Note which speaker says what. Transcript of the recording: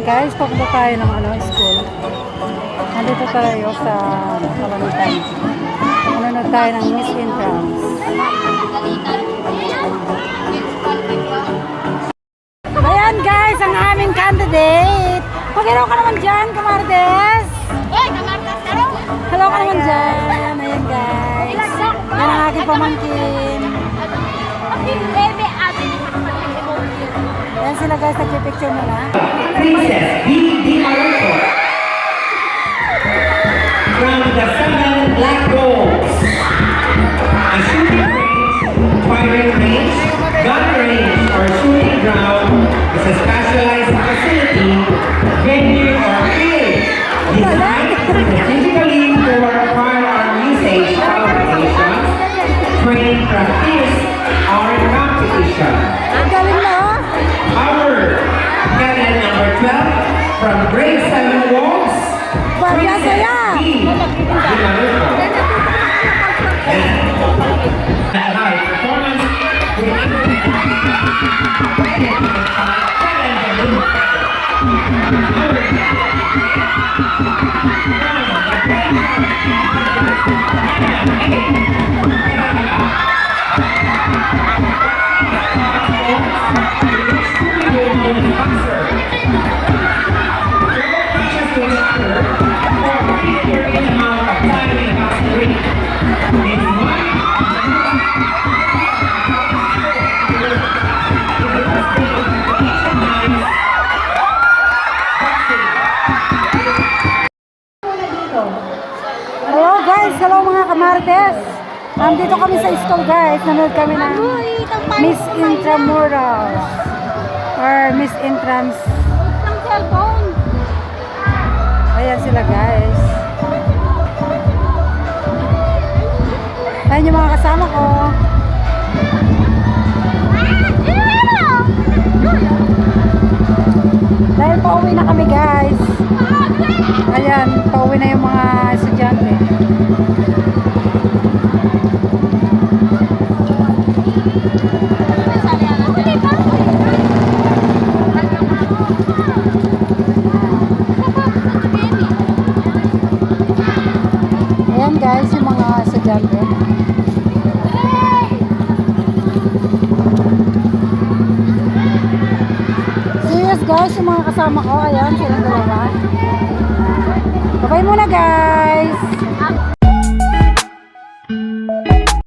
Speaker 1: Guys, papunta tayo ng school. Nandito tayo sa Kalangitan. Nanonood tayo ng Miss Intrams. Ayan guys, ang aming candidate. Mag-hello ka naman dyan, Kamartes. Hello ka naman dyan. Ayan guys. Yan ang aking pamangkin. Ayan sila guys, nagpipicture nila.
Speaker 2: Princess B. Marco from the 7 Black Bulls. A shooting range, firing range, gun range, or shooting ground is a specialized facility, venue, or field designed specifically for firearm usage applications, training practice, or competition.
Speaker 1: Ang galing na oh!
Speaker 2: Our cadet number 12 from grade 7 Wolves.
Speaker 1: Bagya saya!
Speaker 2: High performance
Speaker 1: Hello guys, hello mga kamartes. Nandito kami sa school guys. Nanood kami ng Miss Intramurals or Miss Intrams. Ayan sila guys. Ayan yung mga kasama ko. Dahil pauwi na kami guys. Ayan, pauwi na yung mga estudyante. Ayan guys, yung mga estudyante. Serious guys, yung mga kasama ko. Ayan, silang dalawa. Bye muna guys.